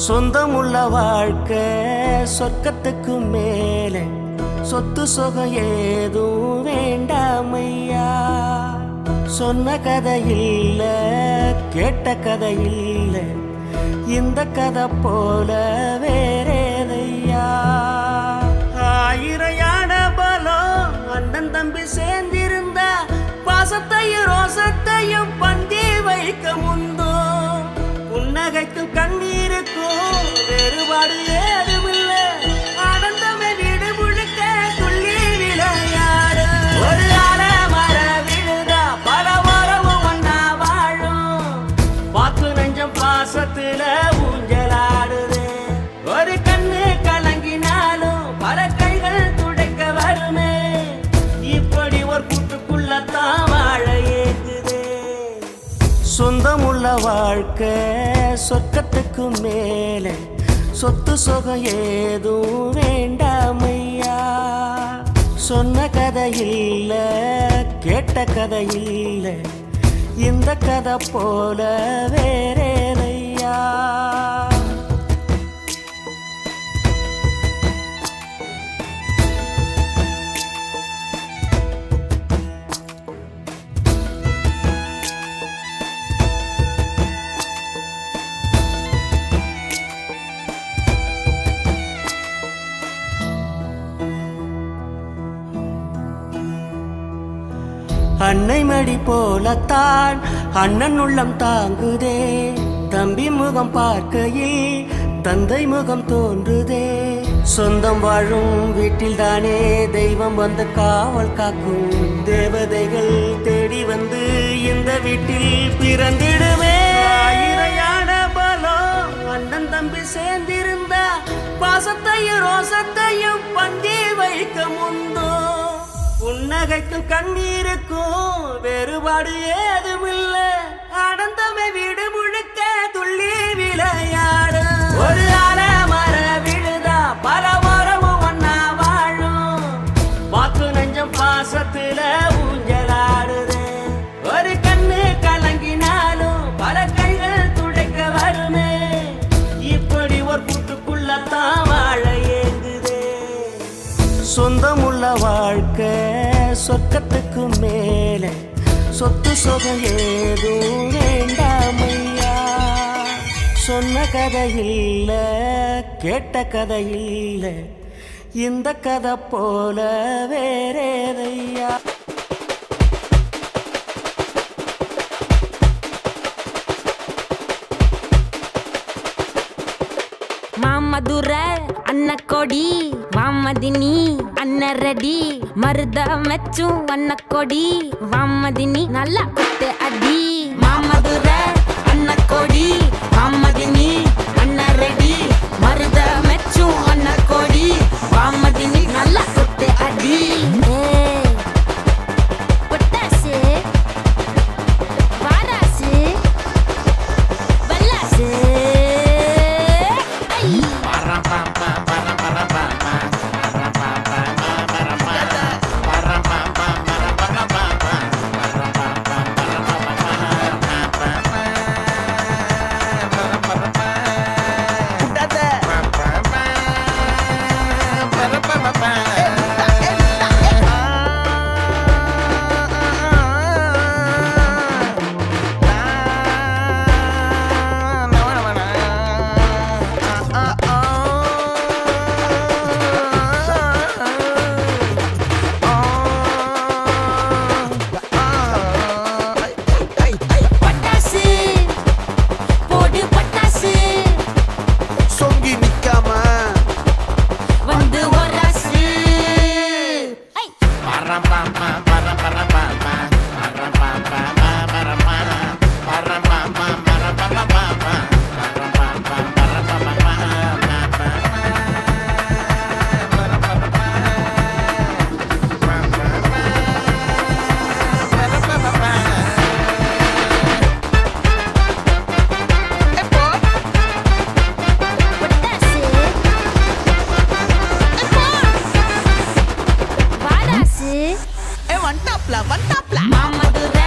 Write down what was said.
சொந்தமுள்ள வாழ்க்கை சொர்க்கத்துக்கு மேலே சொத்து சுகம் ஏதும் வேண்டாமையா. சொன்ன கதை இல்ல கேட்ட கதை இல்ல இந்த கதை போல வேறேதையா. ஆயிரம் யானை பலம் அண்ணன் தம்பி சேர்ந்திருந்தா பாசத்தையும் ரோசத்தையும் பந்தி வைக்க முந்தோ. புன்னகைக்கும் கண்ணீருக்கும் வேறுபாடு ஏதுமில்லை. ஆனந்தமே வீடு முழுக்க துள்ளி விளையாடு. ஒரு ஆல மர விழுதா பல உறவும் ஒன்னா வாழும். வாக்கு நெஞ்சம் பாசத்துல ஊஞ்சலாடுது. ஒரு கண்ணு கலங்கினாலும் பல கைகள் துடைக்க வருமே. இப்படி ஒரு கூட்டுக்குள்ளத்தான் வாழ ஏகுது. சொந்தமுள்ள வாழ்க்கை சொர்க்கத்துக்கு மேலே சொத்து சுகம் ஏதும் வேண்டாமையா. சொன்ன கதை இல்ல கேட்ட கதை இல்ல இந்த கதை போல வேறேதையா. அன்னை மடி போலத்தான் அண்ணன் உள்ளம் தாங்குதே. தம்பி முகம் பார்க்கையில் தந்தை முகம் தோன்றுதே. சொந்தம் வாழும் வீட்டில் தானே தெய்வம் வந்து காவல் காக்கும். தேவதைகள் தேடி வந்து இந்த வீட்டில் பிறந்திடுமே. ஆயிரையான பலம் அண்ணன் தம்பி சேர்ந்திருந்தா பாசத்தையும் ரோசத்தையும் பந்தி வைக்க முந்தோ. புன்னகைக்கும் கண்ணீருக்கும் வேறுபாடு ஏதுமில்லை. ஆனந்தமே வீடு முழுக்க துள்ளி விளையாடு. ஒரு ஆல மர விழுதா பல உறவும் ஒன்னா வாழும். வாக்கு நெஞ்சம் பாசத்துல ஊஞ்சலாடுது. ஒரு கண்ணு கலங்கினாலும் பல கைகள் துடைக்க வருமே. இப்படி ஒரு கூட்டுக்குள்ளத்தான் வாழ ஏங்குது. சொந்தமுள்ள வாழ்க்கை சொர்க்கத்துக்கு மேலே சொத்து சுகம் ஏதும் வேண்டாமையா. சொன்ன கதை இல்ல கேட்ட கதை இல்ல இந்த கதை போல வேறேதையா. மாமதுர அன்னக்கொடி வாமதினி அன்னரடி மருத மெச்சும் அன்னக்கொடி வாமதினி நல்லா குத்து அடி. மாமதுர அன்னக்கொடி வாமதினி அன்னரடி மருத மெச்சும் அன்னக்கொடி வாமதினி நல்லா குத்து அடி. பொட்டாசு வாராசு வல்லாசு one top la. Mamadura